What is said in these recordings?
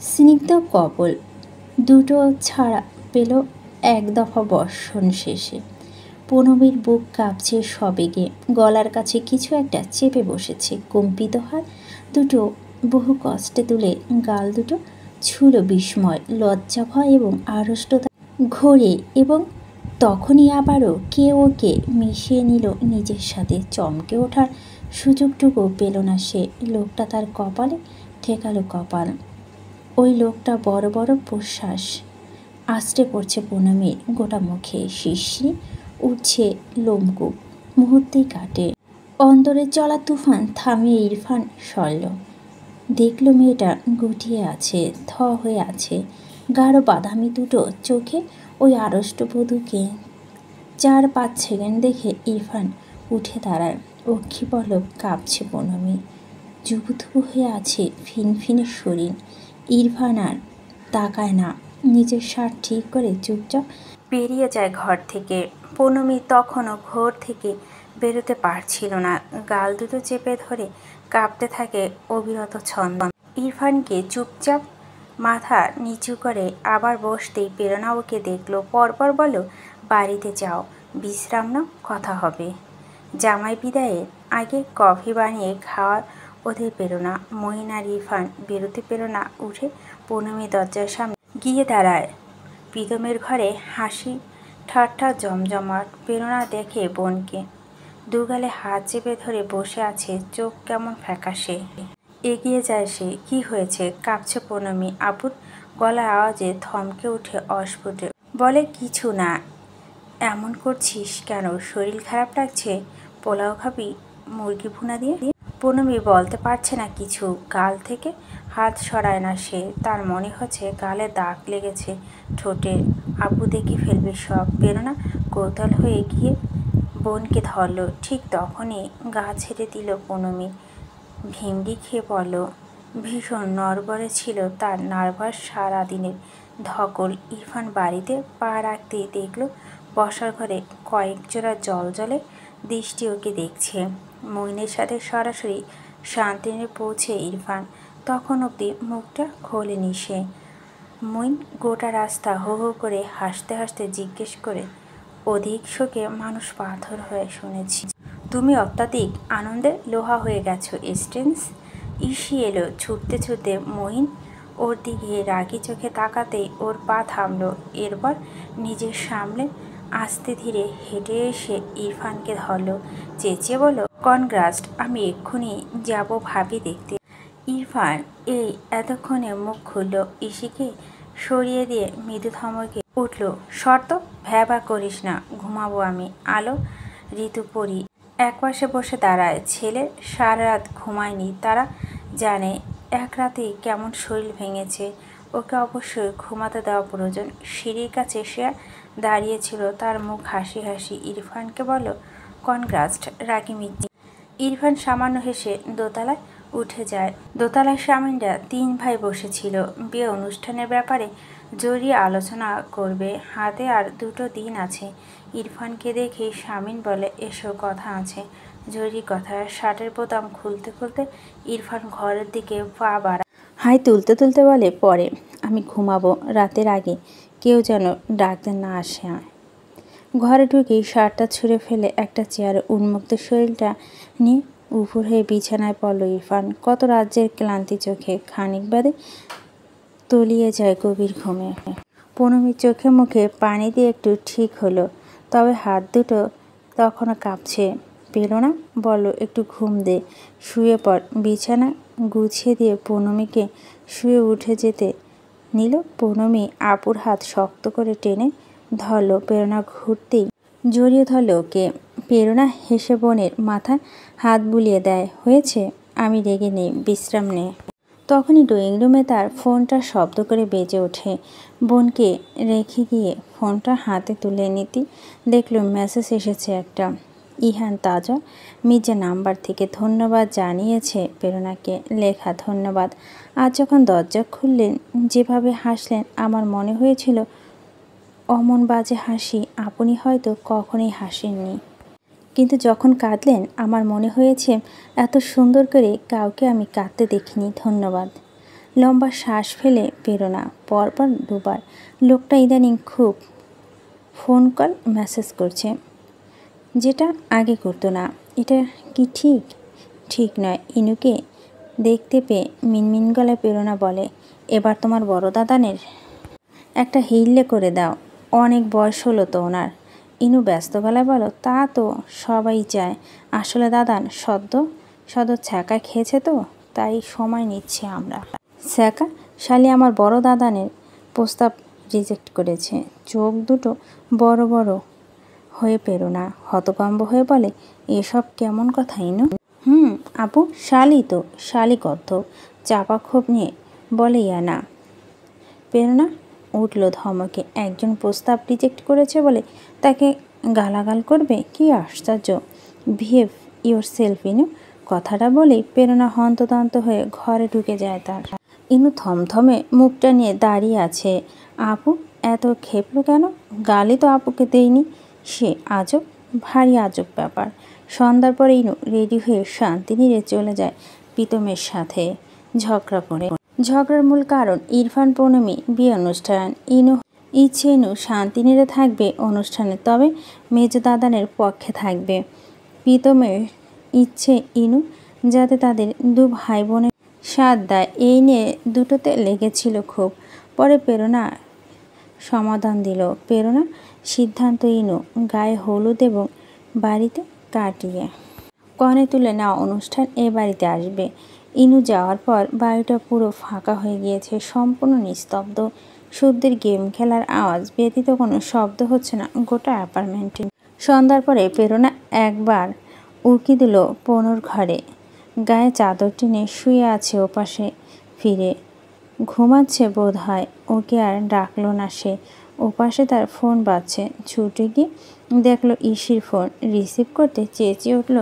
স্নিগ্ধ কপল দুটো ছাড়া পেল এক দফা বর্ষণ শেষে। পুনমীর বুক কাঁপছে সবেগে, গলার কাছে কিছু একটা চেপে বসেছে। কম্পিত হাত দুটো বহু কষ্টে তুলে গাল দুটো ছুল বিস্ময়, লজ্জা, ভয় এবং আড়ষ্টতা ঘোরে, এবং তখনই আবারও কে ওকে মিশিয়ে নিল নিজের সাথে। চমকে ওঠার সুযোগটুকু পেল না সে। লোকটা তার কপালে ঠেকালো কপাল। ওই লোকটা বড় বড় প্রশ্বাস আষ্টে পড়ছে পুনমীর গোটা মুখে। শিরশিরে উঠছে লোমকূপ, মুহূর্তেই কাটে। অন্তরে চলা তুফান থামিয়ে ইরফান সরল। দেখল মেয়েটা গুটিয়ে আছে, থ হয়ে আছে। গাঢ় বাদামি দুটো চোখে ওই আড়ষ্ট বধূকে 4-5 সেকেন্ড দেখে ইরফান উঠে দাঁড়ায়। অক্ষিপল্লব কাঁপছে পুনমী, জুবুথুবু হয়ে আছে ফিনফিনে শরীর। ইরফান আর তাকায় না, নিজের শার্ট ঠিক করে চুপচাপ বেরিয়ে যায় ঘর থেকে। পুনমী তখনও ঘর থেকে বেরোতে পারছিল না। গাল দুটো চেপে ধরে কাঁপতে থাকে অবিরত ছন্দ। ইরফানকে চুপচাপ মাথা নিচু করে আবার বসতেই প্রেরণা ওকে দেখলো। পরপর বলো, বাড়িতে যাও, বিশ্রাম নাও, কথা হবে। জামাই বিদায়ের আগে কফি বানিয়ে খাওয়ার ওদের প্রেরণা। মঈন আর ইরফান বেরোতে প্রেরণা উঠে পুনমী দরজার সামনে গিয়ে দাঁড়ায়। প্রীতমের ঘরে হাসি ঠাট্টা জমজমাট। প্রেরণা দেখে বোনকে, দুগালে হাত চেপে ধরে বসে আছে, চোখ কেমন ফ্যাকাশে। এগিয়ে যায় সে। কি হয়েছে? কাঁপছে পুনমী। আপুর গলার আওয়াজে থমকে উঠে অস্ফুটে বলে, কিছু না। এমন করছিস কেন? শরীর খারাপ লাগছে? পোলাও খাবি মুরগি ভুনা দিয়ে? পুনমী বলতে পারছে না কিছু। গাল থেকে হাত সরায় না সে। তার মনে হচ্ছে গালে দাগ লেগেছে, ঠোঁটে। আপু দেখে ফেলবে সব। প্রেরণা কৌতূহল হয়ে গিয়ে বোনকে ধরল। ঠিক তখনই গা ছেড়ে দিল পুনমী। ভিমড়ি খেয়ে পড়ল। ভীষণ নড়বড়ে ছিল তার নার্ভাস সারাদিনের ধকল। ইরফান বাড়িতে পা রাখতেই দেখল বসার ঘরে কয়েক জোড়া জলজলে দৃষ্টি ওকে দেখছে। মইনের সাথে সরাসরি শান্তিনে পৌঁছে ইরফান তখন অবধি মুখটা খোলেনি সে। মইন গোটা রাস্তা হো হো করে হাসতে হাসতে জিজ্ঞেস করে, অধিক শোকে মানুষ পাথর হয়ে শুনেছি। তুমি অত্যাধিক আনন্দে লোহা হয়ে গেছো এস্টেন্স। ইসি এলো ছুটতে ছুটতে। মইন ওর দিকে রাগি চোখে তাকাতেই ওর পা থামল। এরপর নিজের সামনে আস্তে ধীরে হেঁটে এসে ইরফানকে ধরল। চেঁচিয়ে বলল, কনগ্রাটস, আমি এক্ষুনি যাব ভাবি দেখতে। ইরফান এই এতক্ষণে মুখ খুলল। ইসিকে সরিয়ে দিয়ে মৃদু ধমকে উঠল, শর্ত ভ্যাবা করিস না, ঘুমাবো আমি। আলো ঋতুপরি একপাশে বসে দাঁড়ায়। ছেলে সারা রাত ঘুমায়নি, তারা জানে এক রাতেই কেমন শরীর ভেঙেছে। ওকে অবশ্যই ঘুমাতে দেওয়া প্রয়োজন। সিঁড়ির কাছে সে দাঁড়িয়েছিল, তার মুখ হাসি হাসি। ইরফানকে বলল, কনগ্রাটস রাগি মিচ্ছি। ইরফান সামান্য হেসে দোতলায় উঠে যায়। দোতলায় স্বামীনরা 3 ভাই বসেছিল। বিয়ে অনুষ্ঠানের ব্যাপারে জড়িয়ে আলোচনা করবে। হাতে আর 2 দিন আছে। ইরফানকে দেখেই স্বামীন বলে, এসো, কথা আছে। জরুরি কথা। শার্টের বোতাম খুলতে খুলতে ইরফান ঘরের দিকে পা বাড়ায়। হাই তুলতে তুলতে বলে, পরে, আমি ঘুমাবো। রাতের আগে কেউ যেন ডাকতে না আসে। ঘরে ঢুকেই শার্টটা ছুঁড়ে ফেলে একটা চেয়ারে উন্মুক্ত শরীরটা নিয়ে উপুর হয়ে বিছানায় পড়ল ইরফান। কত রাজ্যের ক্লান্তি চোখে খানিক বাদে তলিয়ে যায় গভীর ঘুমে। পুনমীর চোখে মুখে পানি দিয়ে একটু ঠিক হলো, তবে হাত দুটো তখনও কাঁপছে। প্রেরণা বলল, একটু ঘুম দে, শুয়ে পড়। বিছানা গুছিয়ে দিয়ে পুনমীকে শুয়ে উঠে যেতে নিল। পুনমী আপুর হাত শক্ত করে টেনে ধরল। প্রেরণা ঘুরতেই জড়িয়ে ধরল ওকে। প্রেরণা হেসে বোনের মাথায় হাত বুলিয়ে দেয়, হয়েছে, আমি রেগে নেই, বিশ্রাম নে। তখনই ড্রয়িং রুমে তার ফোনটা শব্দ করে বেজে ওঠে। বোনকে রেখে গিয়ে ফোনটা হাতে তুলে নিতেই দেখল মেসেজ এসেছে একটা। ইহান তাজা মির্জা নাম্বার থেকে ধন্যবাদ জানিয়েছে প্রেরণাকে। লেখা, ধন্যবাদ। আজ যখন দরজা খুললেন, যেভাবে হাসলেন, আমার মনে হয়েছিল অমন বাজে হাসি আপনি হয়তো কখনোই হাসেননি। কিন্তু যখন কাঁদলেন, আমার মনে হয়েছে এত সুন্দর করে কাউকে আমি কাঁদতে দেখিনি। ধন্যবাদ। লম্বা শ্বাস ফেলে প্রেরণা পরপর দুবার। লোকটা ইদানিং খুব ফোন কল মেসেজ করছে, যেটা আগে করতো না। এটা কি ঠিক? ঠিক নয়। ইনুকে দেখতে পেয়ে মিনমিন গলায় প্রেরণা বলে, এবার তোমার বড় দাদানের একটা হিল্লে করে দাও, অনেক বয়স হলো তো ওনার। ইনু ব্যস্ত গলায় বলো, তা তো সবাই চায়, আসলে দাদান সদ্য ছ্যাঁকা খেয়েছে তো, তাই সময় নিচ্ছি আমরা। ছ্যাঁকা? শালি আমার বড় দাদানের প্রস্তাব রিজেক্ট করেছে। চোখ দুটো বড় বড় হয়ে প্রেরণা হতভম্ব হয়ে বলে, এসব কেমন কথা ইনু? আপু, শালি তো, শালি কত চাপা ক্ষোভ নিয়ে বলে ইয়ানা। প্রেরণা উঠল ধমকে, একজন প্রস্তাব রিজেক্ট করেছে বলে তাকে গালাগাল করবে? কি আশ্চর্য! বিহেভ ইউর সেলফ ইনু। কথাটা বলেই প্রেরণা হন্তদন্ত হয়ে ঘরে ঢুকে যায় তার। ইনু থমথমে মুখটা নিয়ে দাঁড়িয়ে আছে। আপু এত ক্ষেপল কেন? গালি তো আপুকে দেয়নি। সে আজব, ভারী আজব ব্যাপার। সন্ধ্যার পরে ইনু রেডি হয়ে শান্তিনীরে চলে যায় প্রীতমের সাথে ঝগড়া করে। ঝগড়ার মূল কারণ ইরফান পূর্ণিমী বিয়ে অনুষ্ঠান। ইনু শান্তিনীরে থাকবে অনুষ্ঠানে, তবে মেজ দাদানের পক্ষে থাকবে। প্রীতমের ইচ্ছে ইনু যাতে তাদের দু ভাই বোনের সাথ দেয়, এই নিয়ে দুটোতে লেগেছিল খুব। পরে প্রেরণা সমাধান দিল। প্রেরণা সিদ্ধান্ত ইনু গায়ে হলুদ এবং বাড়িতে কাটিয়ে কনে তুলে নেওয়া অনুষ্ঠান এ বাড়িতে আসবে। ইনু যাওয়ার পর বাড়িটা পুরো ফাঁকা হয়ে গিয়েছে, সম্পূর্ণ নিস্তব্ধ। সূর্যের গেম খেলার আওয়াজ ব্যতীত কোনো শব্দ হচ্ছে না গোটা অ্যাপার্টমেন্টে। সন্ধ্যার পরে প্রেরণা একবার উঁকি দিল পনুর ঘরে। গায়ে চাদর টেনে শুয়ে আছে ওপাশে ফিরে, ঘুমাচ্ছে বোধ হয়। ওকে আর ডাকলো না সে। ওপাশে তার ফোন বাজছে। ছুটে গিয়ে দেখলো ইসির ফোন। রিসিভ করতে চেঁচিয়ে উঠল,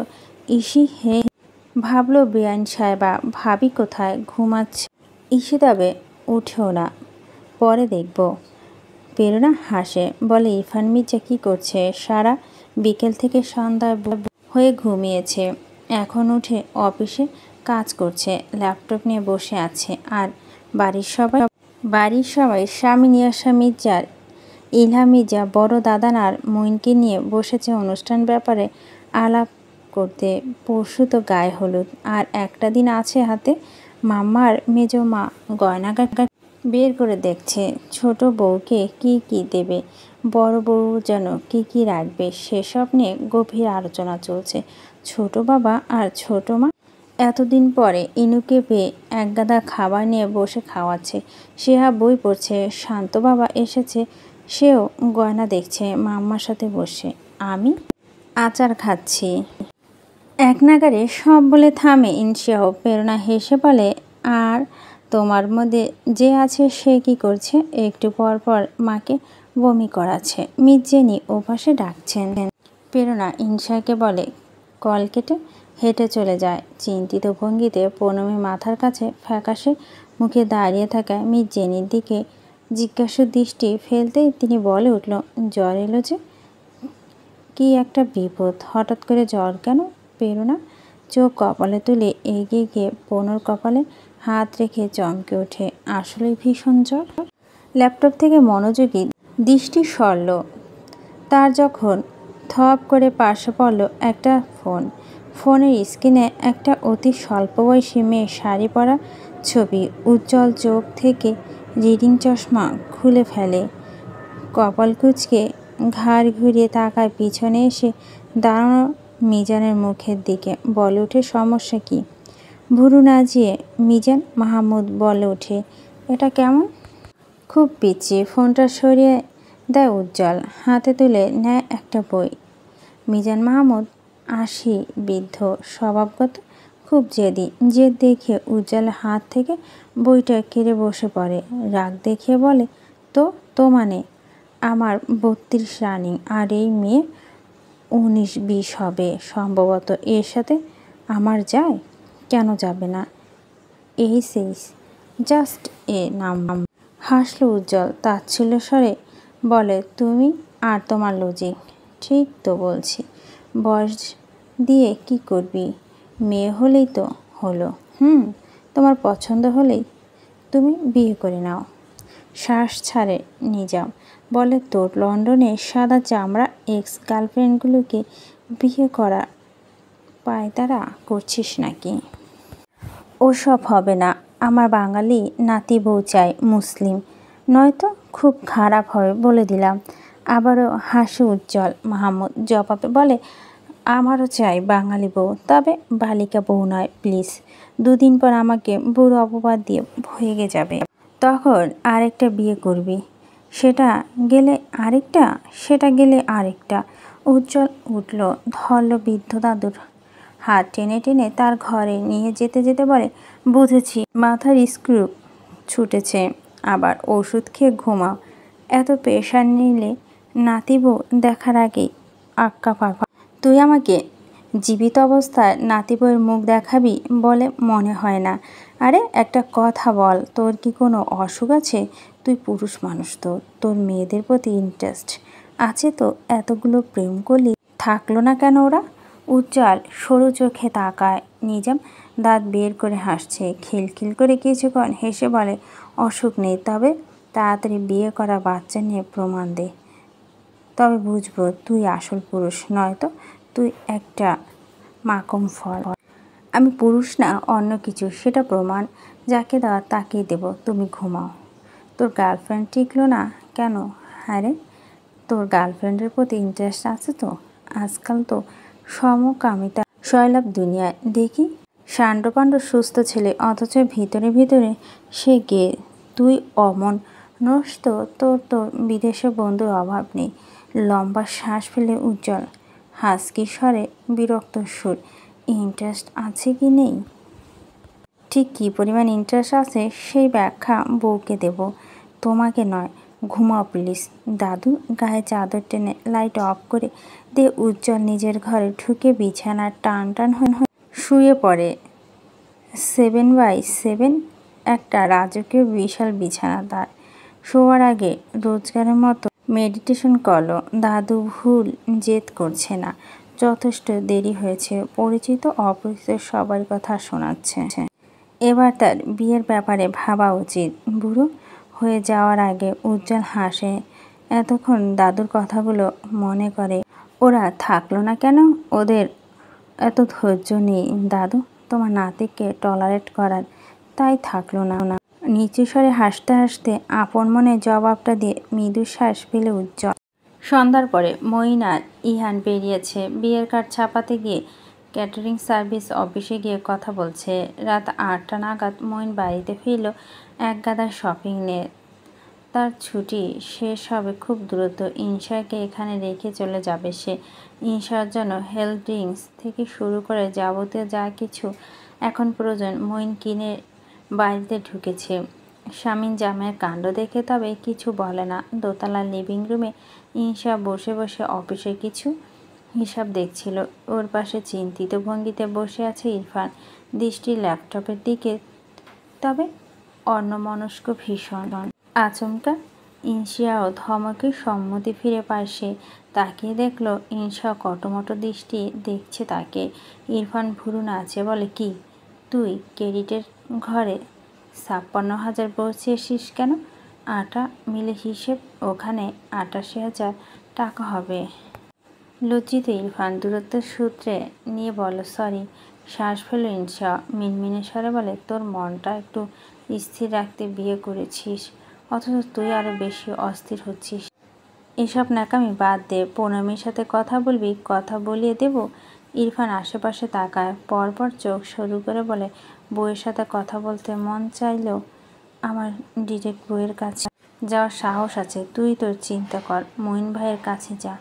ইসি হে। ভাবলো বেআইন সাহেবা, ভাবি কোথায়? ঘুমাচ্ছে। ইসি তবে উঠেও না, পরে দেখব। প্রেরণা হাসে, বলে, ইরফান মির্জা কী করছে? সারা বিকেল থেকে সন্ধ্যা হয়ে ঘুমিয়েছে, এখন উঠে অফিসে কাজ করছে, ল্যাপটপ নিয়ে বসে আছে। আর বাড়ির সবাই স্বামী নিয়াসা মির্জার, ইলহা মির্জা, বড় দাদান আর মইনকে নিয়ে বসেছে অনুষ্ঠান ব্যাপারে আলাপ করতে। পরশু তো গায়ে হলুদ, আর একটা দিন আছে হাতে। মাম্মার মেজো মা গয়নাগাটি বের করে দেখছে, ছোট বউকে কি কি দেবে, বড় বউ যেন কি কি রাখবে, সেসব নিয়ে গভীর আলোচনা চলছে। ছোট বাবা আর ছোট মা এতদিন পরে ইনুকে পেয়ে একগাদা খাবার নিয়ে বসে খাওয়াচ্ছে। সেহা বই পড়ছে। শান্ত বাবা এসেছে, সেও গয়না দেখছে মাম্মার সাথে বসে। আমি আচার খাচ্ছি। এক নাগারে সব বলে থামে ইনশিয়াহ। প্রেরণা হেসে বলে, আর তোমার মধ্যে যে আছে সে কি করছে? একটু পর পর মাকে বমি করাচ্ছে। মির্জেনি ওপাশে ডাকছেন। প্রেরণা ইনশাকে বলে, কল কেটে হেঁটে চলে যায়। চিন্তিত ভঙ্গিতে পূর্ণমী মাথার কাছে ফ্যাকাশে মুখে দাঁড়িয়ে থাকা মির্জেনির দিকে জিজ্ঞাসু দৃষ্টি ফেলতেই তিনি বলে উঠল, জ্বর এলো যে? কি একটা বিপদ! হঠাৎ করে জ্বর কেন? প্রেরণা চোখ কপালে তুলে এগিয়ে গিয়ে পনুর কপালে হাত রেখে চমকে ওঠে। আসলেই ভীষণ জ্বর। ল্যাপটপ থেকে মনোযোগী দৃষ্টি সরল তার যখন থপ করে পাশে পড়ল একটা ফোন। ফোনের স্ক্রিনে একটা অতি স্বল্প বয়সী মেয়ে শাড়ি পরা ছবি। উজ্জ্বল চোখ থেকে রিডিং চশমা খুলে ফেলে, কপাল কুঁচকে ঘাড় ঘুরিয়ে তাকায় পিছনে এসে দাঁড়ানো মিজানের মুখের দিকে। বলে ওঠে, সমস্যা কি? ভুরু নাচিয়ে মিজান মাহমুদ বলে ওঠে, এটা কেমন? খুব পিচ্ছি। ফোনটা সরিয়ে দেয় উজ্জ্বল, হাতে তুলে নেয় একটা বই। মিজান মাহমুদ ৮০ বৃদ্ধ, স্বভাবগত খুব জেদি। জেদ দেখিয়ে উজ্জ্বলের হাত থেকে বইটা কেড়ে বসে পড়ে। রাগ দেখিয়ে বলে, তো মানে আমার ৩২ রানিং, আর এই মেয়ে ১৯-২০ হবে সম্ভবত। এর সাথে আমার যায়? কেন যাবে না? এই সেইস জাস্ট এ নাম। হাসলো উজ্জ্বল তাচ্ছিল্য স্বরে, বলে, তুমি আর তোমার লজিক। ঠিক তো বলছি, বয়স দিয়ে কি করবি? মেয়ে হলেই তো হলো। তোমার পছন্দ হলেই তুমি বিয়ে করে নাও। শ্বাস ছাড়ে নিজাম, বলে তোর লন্ডনের সাদা চামড়া এক্স গার্লফ্রেন্ডগুলোকে বিয়ে করা পায়তারা করছিস নাকি? ওসব হবে না। আমার বাঙালি নাতি বউ চাই, মুসলিম নয়তো খুব খারাপ হবে বলে দিলাম। আবারও হাসে উজ্জ্বল। মাহমুদ জবাবে বলে, আমারও চাই বাঙালি বউ, তবে বালিকা বউ নয় প্লিজ। 2 দিন পর আমাকে বুড়ো অপবাদ দিয়ে ভেগে যাবে, তখন আরেকটা বিয়ে করবি। সেটা গেলে আরেকটা। উজ্জ্বল উঠল, ধরল বৃদ্ধ দাদুর হাত টেনে টেনে তার ঘরে নিয়ে যেতে যেতে বলে, বুঝেছি মাথার স্ক্রু ছুটেছে, আবার ওষুধ খেয়ে ঘুমাও। এত প্রেশার নিলে নাতি বউ দেখার আগেই আক্কা পারফা। তুই আমাকে জীবিত অবস্থায় নাতি বউয়ের মুখ দেখাবি বলে মনে হয় না। আরে একটা কথা বল, তোর কি কোনো অসুখ আছে? তুই পুরুষ মানুষ, তোর মেয়েদের প্রতি ইন্টারেস্ট আছে তো, এতগুলো প্রেম করলি, থাকলো না কেন ওরা? উজ্জ্বল সরু চোখে তাকায়। নিজাম দাঁত বের করে হাসছে, খিলখিল করে কিছুক্ষণ হেসে বলে, অসুখ নেই, তবে তাড়াতাড়ি বিয়ে করা বাচ্চা নিয়ে প্রমাণ দে, তবে বুঝবো তুই আসল পুরুষ, নয়তো তুই একটা মাকম ফল। আমি পুরুষ না অন্য কিছু, সেটা প্রমাণ যাকে দেওয়া তাকেই দেব। তুমি ঘুমাও। তোর গার্লফ্রেন্ড টিকলো না কেন? হ্যাঁ রে, তোর গার্লফ্রেন্ডের প্রতি ইন্টারেস্ট আছে তো? আজকাল তো সমকামিতা শৈলাব দুনিয়ায় দেখি। সান্ডপাণ্ড সুস্থ ছেলে, অথচ ভিতরে ভিতরে সে গে। তুই অমন নস তো, তোর বিদেশে বন্ধুর অভাব নেই। লম্বা শ্বাস ফেলে উজ্জ্বল হাসকি স্বরে বিরক্ত সুর, ইন্টারেস্ট আছে কি নেই? ঠিক কী পরিমাণ ইন্টারেস্ট আছে সেই ব্যাখ্যা বউকে দেব, তোমাকে নয়। ঘুমাও প্লিজ। দাদু গায়ে চাদর টেনে লাইট অফ করে দিয়ে উজ্জ্বল নিজের ঘরে ঢুকে বিছানার টান টান হয়ে শুয়ে পড়ে। 7x7 একটা রাজকীয় বিশাল বিছানা তার। শোয়ার আগে রোজগারের মতো মেডিটেশন করলো। দাদু ভুল জেদ করছে না, যথেষ্ট দেরি হয়েছে, পরিচিত অপরিচিত সবার কথা শোনাচ্ছে। এবার তার বিয়ের ব্যাপারে ভাবা উচিত। বুড়ো হয়ে যাওয়ার আগে উজ্জ্বল হাসে। এতক্ষণ দাদুর কথাগুলো মনে করে, ওরা থাকলো না কেন? ওদের এত ধৈর্য নেই দাদু তোমার নাতিকে টলারেট করার, তাই থাকলো না। নিচু স্বরে হাসতে হাসতে আপন মনে জবাবটা দিয়ে মৃদু শ্বাস ফেলে উজ্জ্বল। সন্ধ্যার পরে মঈন আর ইহান বেরিয়েছে বিয়ের কার্ড ছাপাতে গিয়ে। ক্যাটারিং সার্ভিস অফিসে গিয়ে কথা বলছে। রাত 8টা নাগাদ মঈন বাড়িতে ফিরল এক গাদা শপিং নিয়ে। তার ছুটি শেষ হবে খুব দ্রুত। ইনসাকে এখানে রেখে চলে যাবে সে। ইনসার জন্য হেলথ ড্রিঙ্কস থেকে শুরু করে যাবতীয় যা কিছু এখন প্রয়োজন মঈন কিনে বাড়িতে ঢুকেছে। স্বামীন জামাইয়ের কাণ্ড দেখে তবে কিছু বলে না। দোতলার লিভিং রুমে ইনসা বসে বসে অফিসের কিছু হিসাব দেখছিল। ওর পাশে চিন্তিত ভঙ্গিতে বসে আছে ইরফান, দৃষ্টি ল্যাপটপের দিকে, তবে অন্যমনস্ক ভীষণ। আচমকা ইনসিয়াও ধমকে সম্মতি ফিরে পায় সে। তাকিয়ে দেখল ইনসা কটমট দৃষ্টি দেখছে তাকে। ইরফান ভুরু নাচে বলে, কি তুই ক্রেডিটের ঘরে 56,000 বসিয়েছিস কেন? আটা মিলে হিসেব ওখানে 88,000 টাকা হবে। লজ্জিত ইরফান দূরত্বের সূত্রে নিয়ে বলল, সরি। শ্বাস ফেলো ইনসা, মিনমিনে স্বরে বলে, তোর মনটা একটু স্থির রাখতে বিয়ে করেছিস, অথচ তুই আরও বেশি অস্থির হচ্ছিস। এসব ন্যাকামি বাদ দে, পুনমের সাথে কথা বলবি, কথা বলিয়ে দেব। ইরফান আশেপাশে তাকায়, পরপর চোখ সরু করে বলে, বউয়ের সাথে কথা বলতে মন চাইলেও আমার ডিরেক্ট বউয়ের কাছে যাওয়ার সাহস আছে। তুই তোর চিন্তা কর, মঈন ভাইয়ের কাছে যা।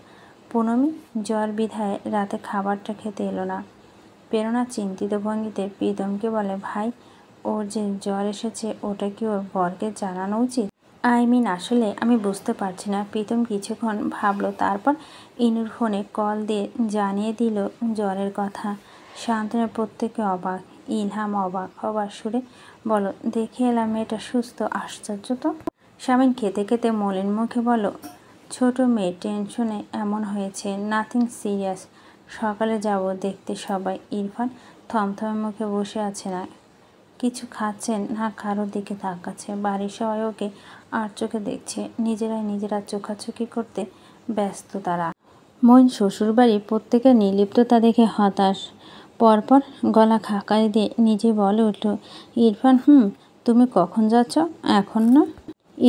পুনমি জ্বর বিধায় রাতে খাবারটা খেতে এলো না। প্রেরণা চিন্তিত ভঙ্গিতে প্রীতমকে বলে, ভাই ওর যে জ্বর এসেছে ওটা কি ওর বরকে জানানো উচিত? আসলে আমি বুঝতে পারছি না। প্রীতম কিছুক্ষণ ভাবলো, তারপর ইনুর ফোনে কল দিয়ে জানিয়ে দিল জ্বরের কথা। শান্তনের প্রত্যেকে অবাক। ইলহাম অবাক হবার সুরে বলো, দেখে এলাম মেয়েটা সুস্থ, আশ্চর্য তো। স্বামীন খেতে খেতে মলিন মুখে বলো, ছোট মেয়ে টেনশনে এমন হয়েছে, নাথিং সিরিয়াস, সকালে যাব দেখতে সবাই। ইরফান থমথমে মুখে বসে আছে না, কিছু খাচ্ছেন না কারোর দিকে তাকাচ্ছে। বাড়ির সবাই ওকে আর চোখে দেখছে। নিজেরা চোখাচোখি করতে ব্যস্ত তারা। মইন শ্বশুরবাড়ি প্রত্যেকের নির্লিপ্ততা দেখে হতাশ। পরপর গলা খাকারি দিয়ে নিজে বলে উঠল, ইরফান, তুমি কখন যাচ্ছ? এখন না।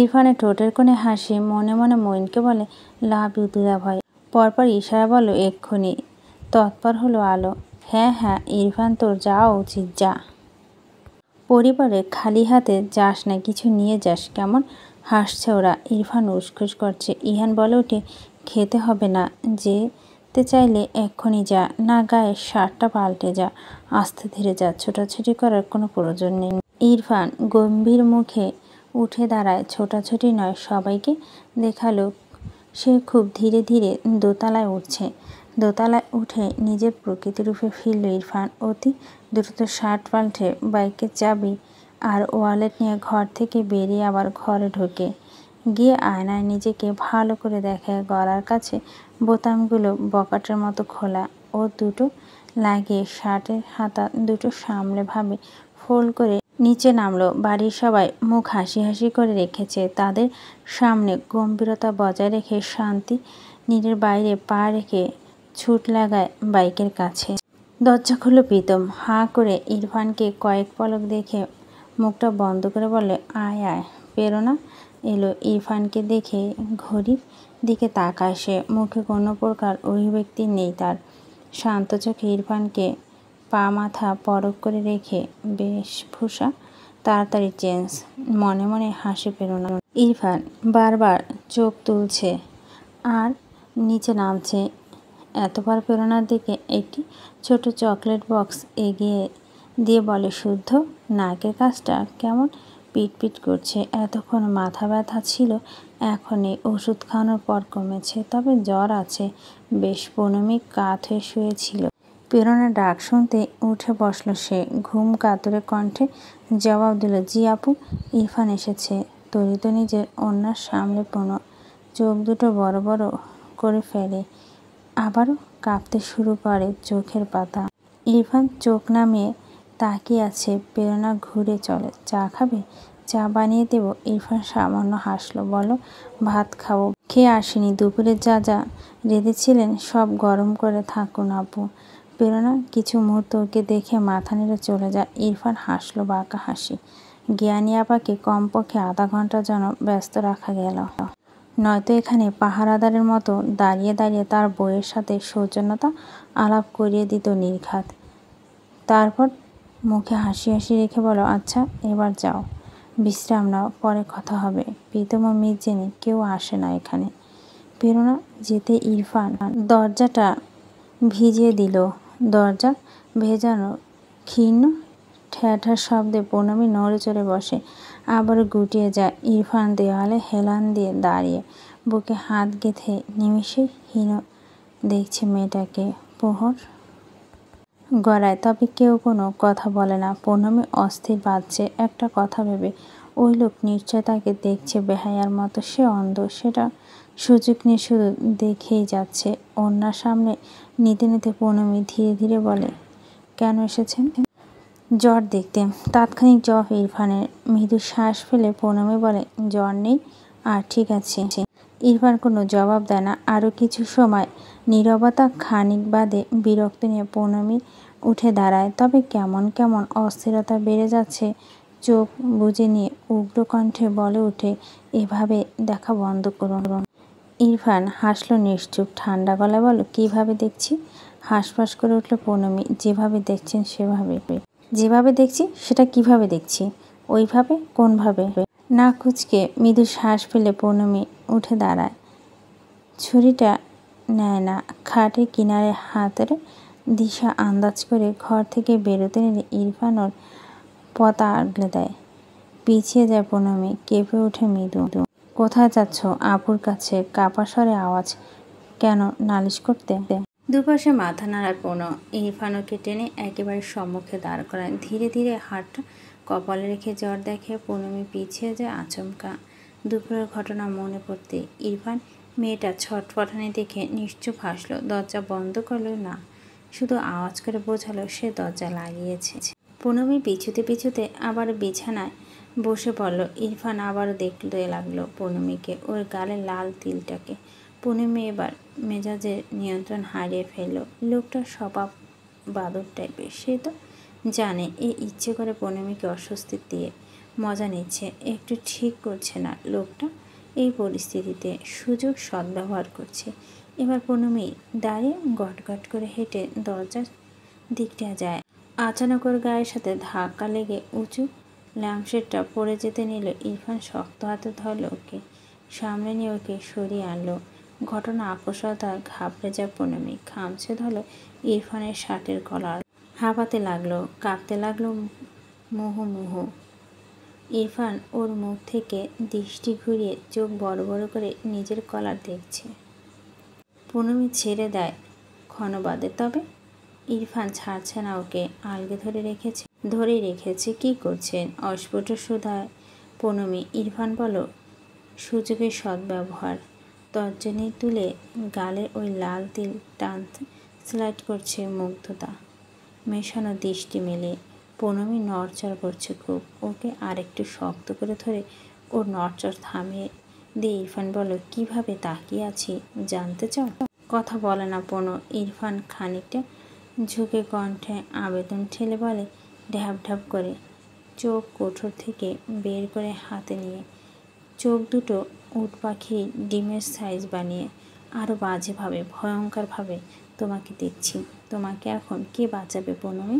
ইরফানের ঠোঁটের কোণে হাসি, মনে মনে মইনকে বলে, লাভ ইউ দুলাভাই। পরপর ইশারা বলল, এক্ষুনি। তৎপর হলো আলো। হ্যাঁ, ইরফান, তোর যাওয়া উচিত, যা। পরিবারে খালি হাতে যাস না, কিছু নিয়ে যাস কেমন? হাসছে ওরা। ইরফান উসখুস করছে। ইহান বলে উঠে, খেতে হবে না, যেতে চাইলে এক্ষুনি যা, না গায়ে শার্টটা পাল্টে যা, আস্তে ধীরে যা, ছোটাছুটি করার কোনো প্রয়োজন নেই। ইরফান গম্ভীর মুখে উঠে দাঁড়ায়। ছোটাছুটি নয়, সবাইকে দেখালো সে খুব ধীরে ধীরে দোতলায় উঠছে। দোতলায় উঠে নিজের প্রকৃতি রূপে ফিরল ইরফান। অতি দ্রুত শার্ট পাল্টে বাইকের চাবি আর ওয়ালেট নিয়ে ঘর থেকে বেরিয়ে আবার ঘরে ঢোকে। গিয়ে আয়নায় নিজেকে ভালো করে দেখে। গলার কাছে বোতামগুলো বকাটের মতো খোলা। ও দুটো লাগিয়ে শার্টের হাতা দুটো সামলে ভাবে ফোল্ড করে নিচে নামলো। বাড়ির সবাই মুখ হাসি হাসি করে রেখেছে। তাদের সামনে গম্ভীরতা বজায় রেখে শান্তি নীরের বাইরে পা রেখে ছুট লাগায় বাইকের কাছে। দরজা খুলল প্রীতম। হাঁ করে ইরফানকে কয়েক পলক দেখে মুখটা বন্ধ করে বলে, আয় প্রেরণা এলো। ইরফানকে দেখে ঘড়ির দিকে তাকায় সে। মুখে কোনো প্রকার অভিব্যক্তি নেই তার। শান্ত চোখে ইরফানকে পা মাথা পরক করে রেখে বেশভূষা তাড়াতাড়ি চেঞ্জ। মনে মনে হাসে প্রেরণা। ইরফান বারবার চোখ তুলছে আর নিচে নামছে। এতবার প্রেরণার দিকে একটি ছোট চকলেট বক্স এগিয়ে দিয়ে বলে, শুদ্ধ। নাকের কাজটা কেমন পিটপিট করছে। এতক্ষণ মাথা ব্যথা ছিল, এখন এই ওষুধ খাওয়ানোর পর কমেছে, তবে জ্বর আছে বেশ। পৌনমী কাত হয়ে শুয়েছিল। প্রেরণার ডাক শুনতে উঠে বসল সে। ঘুম কাতরে কণ্ঠে জবাব দিল, জি আপু। ইরফান এসেছে। তরিত নিজের ওড়নার সামলে পুনঃ চোখ দুটো বড় বড় করে ফেলে। আবারও কাঁপতে শুরু করে চোখের পাতা। ইরফান চোখ নামিয়ে তাকিয়ে আছে। প্রেরণা ঘুরে চলে। চা খাবে? চা বানিয়ে দেব। ইরফান সামান্য হাসল। বলো, ভাত খাবো। খেয়ে আসেনি। দুপুরে যা যা রেঁধেছিলেন সব গরম করে থাকুন আপু। প্রেরণা কিছু মুহূর্ত ওকে দেখে মাথা নেড়ে চলে যায়। ইরফান হাসল বাঁকা হাসি। জ্ঞানী আপাকে কমপক্ষে আধা ঘন্টার জন্য ব্যস্ত রাখা গেল, নয়তো এখানে পাহারাদারের মতো দাঁড়িয়ে দাঁড়িয়ে তার বউয়ের সাথে সৌজন্যতা আলাপ করিয়ে দিত নির্ঘাত। তারপর মুখে হাসি হাসি রেখে বলো, আচ্ছা এবার যাও, বিশ্রাম নাও, পরে কথা হবে। প্রীতম ও মির্জেনি কেউ আসে না এখানে। প্রেরণা যেতে ইরফান দরজাটা ভিজিয়ে দিল। দরজা ভেজানো ক্ষীণ ঠ্যাঠার শব্দে পৌনমী নড়ে চড়ে বসে, আবার গুটিয়ে যায়। ইরফান দেওয়ালে হেলান দিয়ে দাঁড়িয়ে বুকে হাত গেঁথে নিমিষে হীন দেখছে মেয়েটাকে। প্রহর গড়ায়, তবে কেউ কোনো কথা বলে না। পৌনমী অস্থির বাজছে একটা কথা ভেবে। ওই লোক নিশ্চয় তাকে দেখছে বেহায়ার মতো। সে অন্ধ, সেটা সুযোগ নিয়ে শুধু দেখেই যাচ্ছে। ওড়নার সামনে নিতে নিতে পৌনমী ধীরে ধীরে বলে, কেন এসেছেন? জ্বর দেখতে। তাৎক্ষণিক জবাব ইরফানের। মৃদু শ্বাস ফেলে পৌনমী বলে, জ্বর নেই আর ঠিক আছে। ইরফান কোনো জবাব দেয় না। আরও কিছু সময় নীরবতা। খানিক বাদে বিরক্ত নিয়ে পৌনমী উঠে দাঁড়ায়। তবে কেমন কেমন অস্থিরতা বেড়ে যাচ্ছে। চোখ বুজে নিয়ে উগ্র কণ্ঠে বলে ওঠে, এভাবে দেখা বন্ধ করুন। ইরফান হাসল নিশ্চুপ। ঠান্ডা গলায় বলো, কীভাবে দেখছি? হাঁসফাঁস করে উঠল পৌনমী, যেভাবে দেখছেন সেভাবে। যেভাবে দেখছি সেটা কিভাবে দেখছি? ওইভাবে? কোনভাবে? না কুঁচকে মৃদু শ্বাস ফেলে পৌনমী উঠে দাঁড়ায়। ছুরিটা নেয় না। খাটের কিনারে হাতের দিশা আন্দাজ করে ঘর থেকে বেরোতে নিলে ইরফান ওর পতা আগলে দেয়। পিছিয়ে যায় পৌনমী। কেঁপে ওঠে মৃদু। কোথায় যাচ্ছ? আপুর কাছে। কাপা স্বরে আওয়াজ। কেন? নালিশ করতে? দুপাশে মাথা নাড়ায় পৌনঃ। ইরফান ওকে টেনে একেবারে সম্মুখে দাঁড় করায়। ধীরে ধীরে হাতটা কপালে রেখে জ্বর দেখে পৌনমী পিছিয়ে যায় আচমকা। দুপুরের ঘটনা মনে পড়তে ইরফান মেয়েটা ছটফটানি দেখে নিশ্চুপ হাসল। দরজা বন্ধ করল না, শুধু আওয়াজ করে বোঝালো সে দরজা লাগিয়েছে। পুনমি পিছুতে পিছুতে আবার বিছানায় বসে পড়ল। ইরফান আবারও দেখতে লাগলো পুনমিকে, ওর গালে লাল তিলটাকে। পুনমি এবার মেজাজের নিয়ন্ত্রণ হারিয়ে ফেলল। লোকটার স্বভাব বাদর টাইপের, সে তো জানে এ ইচ্ছে করে পুনমিকে অস্বস্তি দিয়ে মজা নিচ্ছে। একটু ঠিক করছে না লোকটা। এই পরিস্থিতিতে সুযোগ সদ্ব্যবহার করছে। এবার পুনমি দাঁড়িয়ে গটগট করে হেঁটে দরজার দিকটা যায়। আচানক ওর গায়ের সাথে ধাক্কা লেগে উঁচু ল্যাম্পশেডটা পড়ে যেতে নিল। ইরফান শক্ত হাতে ধরল ওকে, সামনে নিয়ে ওকে সরিয়ে আনলো। ঘটনা আকস্মাত ঘাবড়ে যায় পুনমি, খামছে ধরল ইরফানের শার্টের কলার। হাঁপাতে লাগলো, কাঁপতে লাগলো মুহুর্মুহু। ইরফান ওর মুখ থেকে দৃষ্টি ঘুরিয়ে চোখ বড় বড় করে নিজের কলার দেখছে। পুনমি ছেড়ে দেয় ক্ষণবাদে, তবে ইরফান ছাড়ছে না ওকে, আলগে ধরে রেখেছে। কি করছেন? অস্ফুট সুধায় পুনমি। ইরফান বলো, সুযোগের সদ্ব্যবহার। তর্জনী তুলে গালে ওই লাল তিল টানতে স্লাইড করছে মুগ্ধতা মেশানো দৃষ্টি মেলে। পুনমি নড়চড় করছে খুব। ওকে আরেকটু শক্ত করে ধরে ওর নড়চড় থামিয়ে দিয়ে ইরফান বলো, কিভাবে তাকিয়ে আছি জানতে চাও? কথা বলে না পুনু। ইরফান খানিকটা ঝুঁকে কণ্ঠে আবেদন ঠেলে বলে, ঢ্যাপ ঢ্যাপ করে চোখ কোঠর থেকে বের করে হাতে নিয়ে চোখ দুটো উট পাখির ডিমের সাইজ বানিয়ে আরও বাজেভাবে ভয়ঙ্করভাবে তোমাকে দেখছি। তোমাকে এখন কে বাঁচাবে পুনমি?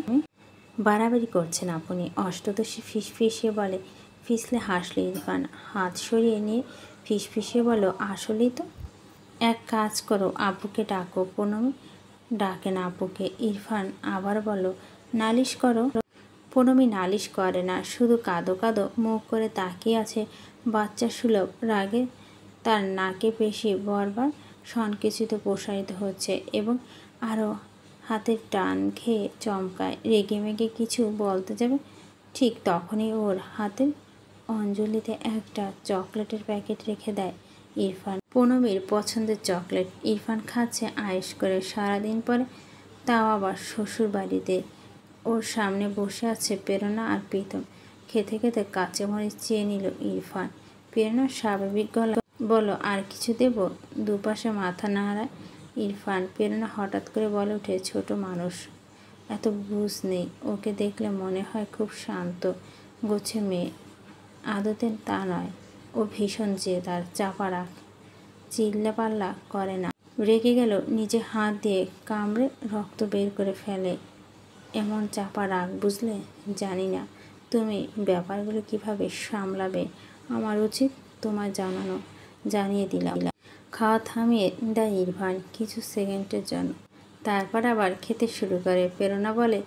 বাড়াবাড়ি করছেন আপনি, অষ্টদশী ফিসফিসিয়ে বলে। ফিসলে হাসল ইরফান, হাত সরিয়ে নিয়ে ফিসফিসিয়ে বলো, আসলেই তো। এক কাজ করো, আপুকে ডাকো। পুনমি ডাকে না আপুকে। ইরফান আবার বলো, নালিশ করো। পুনমি নালিশ করে না, শুধু কাঁদো কাঁদো মুখ করে তাকিয়ে আছে বাচ্চা সুলভ রাগে। তার নাকে পেশি বারবার সংকুচিত প্রসারিত হচ্ছে এবং আরও হাতের টান খেয়ে চমকায়। রেগেমেগে কিছু বলতে যাবে, ঠিক তখনই ওর হাতের অঞ্জলিতে একটা চকলেটের প্যাকেট রেখে দেয় ইরফান। পুনমির পছন্দের চকলেট। ইরফান খাচ্ছে আয়েশ করে। সারাদিন পরে, তাও আবার শ্বশুর বাড়িতে। ওর সামনে বসে আছে প্রেরণা আর প্রীতম। খেতে খেতে কাঁচামরিচ চেয়ে নিল ইরফান। প্রেরণা স্বাভাবিক গলা বলো, আর কিছু দেব? দুপাশে মাথা নাড়ায় ইরফান। প্রেরণা হঠাৎ করে বলে ওঠে, ছোট মানুষ, এত বুঝ নেই। ওকে দেখলে মনে হয় খুব শান্ত গোছে মেয়ে, আদতে তা নয়। ও ভীষণ জেদার, চাপা রাখ, চিল্লাপাল্লা করে না। রেগে গেল নিজে হাত দিয়ে কামড়ে রক্ত বের করে ফেলে। এমন চাপা রাগ, বুঝলে? জানি না তুমি ব্যাপারগুলো কিভাবে সামলাবে, আমার উচিত তোমায় জানানো। জানিয়ে দিলাম। খাওয়া থামিয়ে দেয় ইরফান কিছু সেকেন্ডের জন্য, তারপর আবার খেতে শুরু করে। প্রেরণা বলে,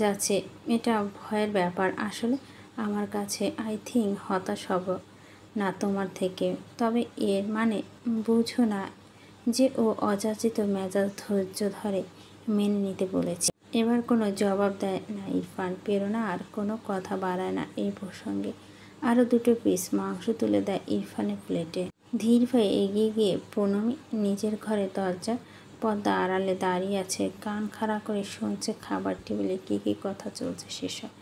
যাচ্ছে, এটা ভয়ের ব্যাপার। আসলে আমার কাছে আই থিঙ্ক হতাশ হব না তোমার থেকে, তবে এর মানে বুঝো না যে ও অযাচিত মেজাজ ধৈর্য ধরে মেনে নিতে বলেছে। এবার কোনো জবাব দেয় না ইরফান। প্রেরণা আর কোনো কথা বাড়ায় না এই প্রসঙ্গে। আরও দুটো পিস মাংস তুলে দেয় ইরফানের প্লেটে। ধীর হয়ে এগিয়ে গিয়ে পুনমি নিজের ঘরে দরজা পর্দা আড়ালে দাঁড়িয়ে আছে, কান খাড়া করে শুনছে খাবার টেবিলে কী কী কথা চলছে সেসব।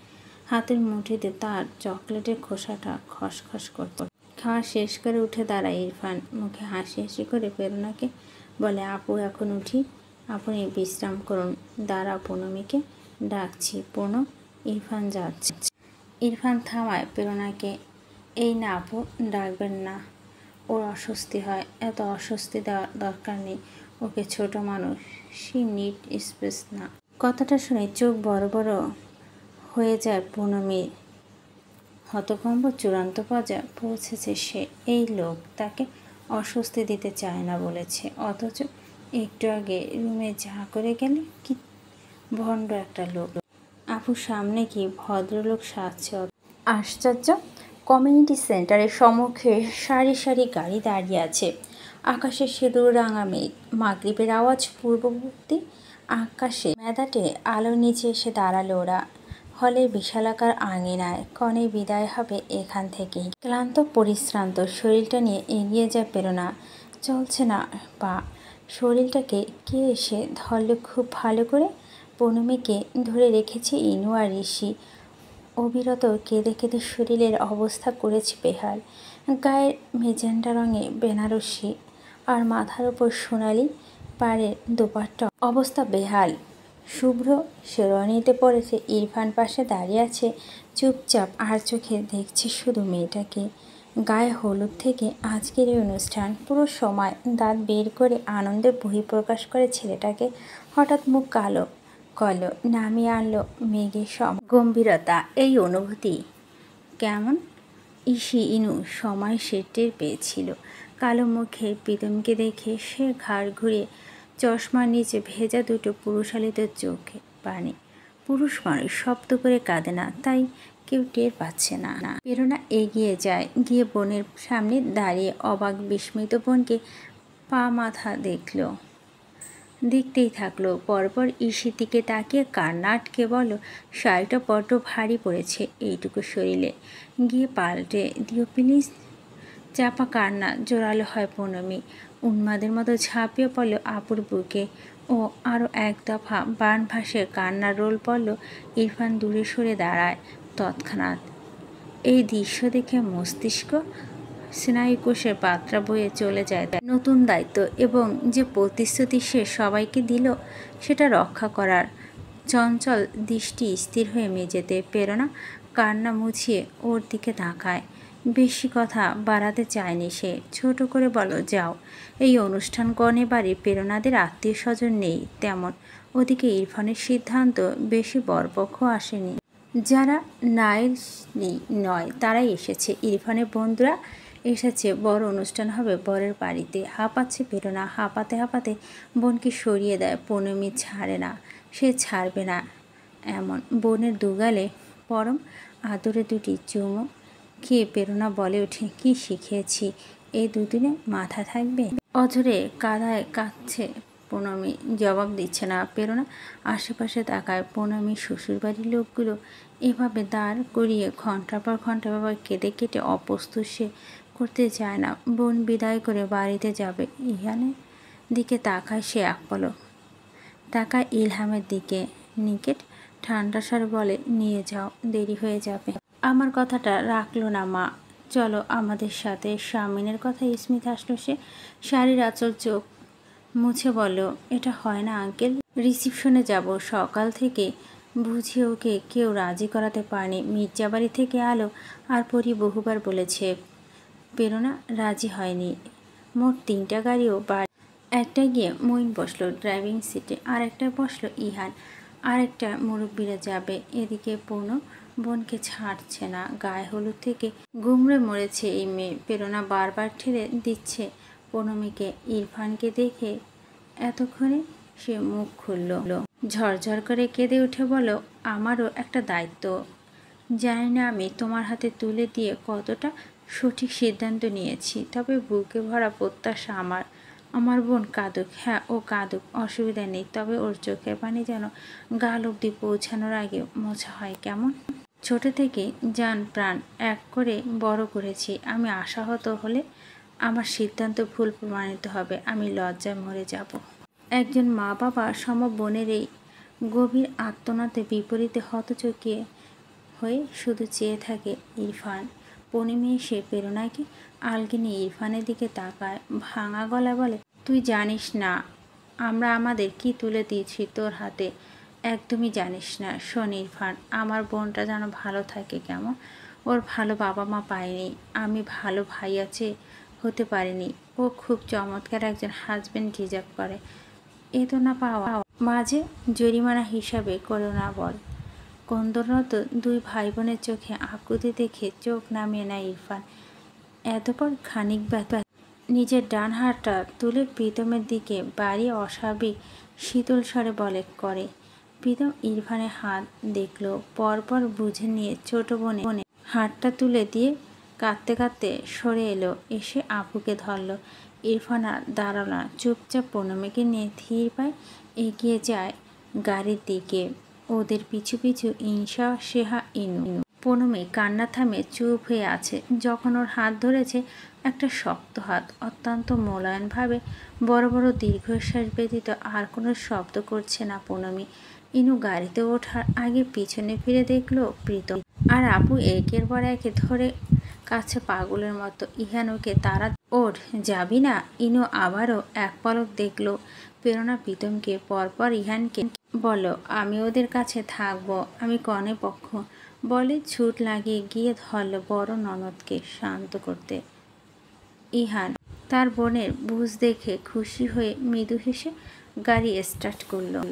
হাতের মুঠিতে তার চকলেটের খোসাটা খসখস করছে। খাওয়া শেষ করে উঠে দাঁড়ায় ইরফান, মুখে হাসি হাসি করে প্রেরণাকে বলে, আপু এখন উঠি, আপনি বিশ্রাম করুন। দাঁড়া, পুনমিকে ডাকছি। পুনম, ইরফান যাচ্ছে। ইরফান থামায় প্রেরণাকে। এই না আপু, ডাকবেন না, ওর অস্বস্তি হয়। এত অস্বস্তি দেওয়ার দরকার নেই ওকে, ছোট মানুষ, শি নিড স্পেস না। কথাটা শুনে চোখ বড় বড় হয়ে যায় পুনমির। হতভম্ব চূড়ান্ত পর্যায়ে পৌঁছেছে সে। এই লোক তাকে অস্বস্তি দিতে চায় না বলেছে, অথচ একটু আগে রুমে যা করে গেলে, কি ভণ্ড একটা লোক। আপুর সামনে কি ভদ্রলোক সাজছে? আশ্চর্য। কমিউনিটি সেন্টারের সম্মুখে সারি সারি গাড়ি দাঁড়িয়ে আছে। আকাশে সিঁদুর রাঙা মেঘ, মাগরিবের আওয়াজ পূর্ববর্তী আকাশে মেদাটে আলোর নিচে এসে দাঁড়ালো ওরা। হলের বিশালাকার আঙিনায় ক্ষণে বিদায় হবে এখান থেকেই। ক্লান্ত পরিশ্রান্ত শরীরটা নিয়ে এগিয়ে যায় প্রেরণা। চলছে না পা। শরীরটাকে কে এসে ধরল খুব ভালো করে। পুনমিকে ধরে রেখেছে ইনু আর ঋষি। অবিরত কেঁদে কেঁদে শরীরের অবস্থা করেছে বেহাল। গায়ের মেজেন্টা রঙে বেনারসি আর মাথার ওপর সোনালি পাড়ের দোপাট্টা, অবস্থা বেহাল। শুভ্র শেরওয়ানিতে পড়েছে, ইরফান পাশে দাঁড়িয়ে আছে চুপচাপ, আর চোখে দেখছে শুধু মেয়েটাকে। গায়ে হলুদ থেকে আজকের এই অনুষ্ঠান পুরো সময় দাঁত বের করে আনন্দে বহিঃপ্রকাশ করে ছেলেটাকে। হঠাৎ মুখ কালো কলো নামিয়ে আনলো মেঘের গম্ভীরতা। এই অনুভূতি কেমন ইনু সময় সে টের পেয়েছিল। কালো মুখে প্রীতমকে দেখে সে ঘাড় ঘুরিয়ে চশমার নিচে ভেজা দুটো পুরুষালিত চোখে পানি। পুরুষ মানুষ শব্দ করে কাঁদে না, তাই কেউ টের পাচ্ছে না। প্রেরণা এগিয়ে যায়, গিয়ে বোনের সামনে দাঁড়িয়ে অবাক বিস্মিত বোনকে পা মাথা দেখতেই থাকলো। পরপর ইসির দিকে তাকিয়ে কান্না আটকে বলল, শাড়িটা বড্ড ভারী পড়েছে এইটুকু শরীরে, গিয়ে পাল্টে দিও প্লিজ। চাপা কান্না জোরালো হয় পুনমি। উন্মাদের মতো ঝাঁপিয়ে পড়ল আপুর বুকে। ও আরও এক দফা বান ভাসে কান্নার রোল পড়ল। ইরফান দূরে সরে দাঁড়ায় তৎক্ষণাৎ। এই দৃশ্য দেখে মস্তিষ্ক স্নায়ুকোষের বার্তা বয়ে চলে যায় নতুন দায়িত্ব এবং যে প্রতিশ্রুতি সে সবাইকে দিল সেটা রক্ষা করার। চঞ্চল দৃষ্টি স্থির হয়ে মেঝেতে। প্রেরণা কান্না মুছিয়ে ওর দিকে তাকায়। বেশি কথা বাড়াতে চায়নি সে। ছোট করে বলো, যাও। এই অনুষ্ঠান কনে বাড়ি প্রেরণাদের আত্মীয় স্বজন নেই তেমন। ওদিকে ইরফানের সিদ্ধান্ত বেশি বরপক্ষ আসেনি। যারা নাইলি নয় তারাই এসেছে। ইরফানের বন্ধুরা এসেছে। বড় অনুষ্ঠান হবে বরের বাড়িতে। হাঁপাচ্ছে প্রেরণা। হাঁপাতে হাঁপাতে বোনকে সরিয়ে দেয়। পুনমি ছাড়ে না, সে ছাড়বে না এমন। বোনের দুগালে পরম আদরে দুটি চুমু খেয়ে প্রেরণা বলে ওঠে, কি শিখিয়েছি এই দুদিনে মাথা থাকবে? অঝরে কাদায় কাঁদছে পুনমি, জবাব দিচ্ছে না। প্রেরণা আশেপাশে তাকায়। পুনমির শ্বশুরবাড়ির লোকগুলো এভাবে দাঁড় করিয়ে ঘন্টার পর ঘন্টা এভাবে কেটে কেটে অপ্রস্তুত সে করতে চায় না। বোন বিদায় করে বাড়িতে যাবে। ইহানের দিকে তাকায় সে এক পলক। তাকায় ইলহামের দিকে। নিকেট ঠান্ডা স্বরে বলে, নিয়ে যাও, দেরি হয়ে যাবে। আমার কথাটা রাখলো না মা, চলো আমাদের সাথে। স্বামীনের কথা স্মিত হাসলো সে। শাড়ির আঁচল চোখ মুছে বলল, এটা হয় না আঙ্কেল। রিসিপশনে যাব। সকাল থেকে বুঝিয়ে ওকে কেউ রাজি করাতে পারেনি। মির্জাবাড়ি থেকে আলো আর পরি বহুবার বলেছে, প্রেরণা রাজি হয়নি। মোট 3টা গাড়িও একটা গিয়ে মইন বসলো ড্রাইভিং সিটে, আর একটা বসলো ইহান, আর একটা মুরব্বীরা যাবে। এদিকে পুনু বোনকে ছাড়ছে না। গায়ে হলুদ থেকে গুমড়ে মরেছে এই মেয়ে। প্রেরণা বারবার ঠেলে দিচ্ছে পুনমিকে। ইরফানকে দেখে এতক্ষণে সে মুখ খুলল। ঝরঝর করে কেঁদে উঠে বলো, আমারও একটা দায়িত্ব। জানি না আমি তোমার হাতে তুলে দিয়ে কতটা সঠিক সিদ্ধান্ত নিয়েছি, তবে বুকে ভরা প্রত্যাশা আমার বোন কাঁদুক। হ্যাঁ, ও কাঁদুক, অসুবিধা নেই, তবে ওর চোখের পানি যেন গাল অবধি পৌঁছানোর আগে মোছা হয়। কেমন? ছোট থেকে জান প্রাণ এক করে বড় করেছি। আমি আশাহত হলে আমার সিদ্ধান্ত ভুল প্রমাণিত হবে। আমি লজ্জায় মরে যাব। একজন মা বাবা সম বোনের এই গভীর আর্তনাদে বিপরীতে হতচকিয়ে হয়ে শুধু চেয়ে থাকে ইরফান। পূর্ণিমা এসে প্রেরণাকে আলগে নিয়ে ইরফানের দিকে তাকায়। ভাঙা গলায় বলে, তুই জানিস না আমরা আমাদের কি তুলে দিয়েছি তোর হাতে? একদমই জানিস না। শোন ইরফান, আমার বোনটা যেন ভালো থাকে। কেমন? ওর ভালো বাবা মা পায়নি, আমি ভালো ভাই আছে হতে পারিনি। ও খুব চমৎকার একজন হাজব্যান্ড ডিজার্ভ করে। এ তো না পাওয়া মাঝে জরিমানা হিসাবে করো না বল। কন্দররত দুই ভাই বোনের চোখে আকুতি দেখে চোখ নামিয়ে নেয় ইরফান। এতপর খানিক ব্যথা নিজের ডান হাতটা তুলে প্রীতমের দিকে বাড়িয়ে অস্বাভাবিক শীতল স্বরে বলে করে। প্রীতম ইরফানের হাত দেখল, পরপর বুঝে নিয়ে ছোট বোনে হাতটা তুলে দিয়ে কাঁদতে কাঁদতে সরে এলো। এসে আপুকে ধরল। ইরফান আর দাঁড়াল না, চুপচাপ পূর্ণমিকে নিয়ে ধীর পায়ে এগিয়ে যায় গাড়ির দিকে। ওদের পিছু পিছু ইনসা, সেহা, ইনু। পূর্ণমি কান্না থামে চুপ হয়ে আছে। যখন ওর হাত ধরেছে একটা শক্ত হাত, অত্যন্ত মোলায়েমভাবে বড় বড় দীর্ঘশ্বাস ব্যতীত আর কোনো শব্দ করছে না পূর্ণমি। ইনু গাড়িতে ওঠার আগে পিছনে ফিরে দেখলো প্রীতম আর আপু একের পর এক ধরে কাছে পাগলের মতো। ইহান ওকে তারা ওর যাবি না? ইনু আবারও এক পলক দেখলো প্রেরণা প্রীতমকে, পরপর ইহানকে। বলো আমি ওদের কাছে থাকবো, আমি কনে পক্ষ। বলে ছুট লাগিয়ে গিয়ে ধরল বড় ননদকে শান্ত করতে। ইহান তার বোনের বুঝ দেখে খুশি হয়ে মৃদু হেসে গাড়ি স্টার্ট করলো।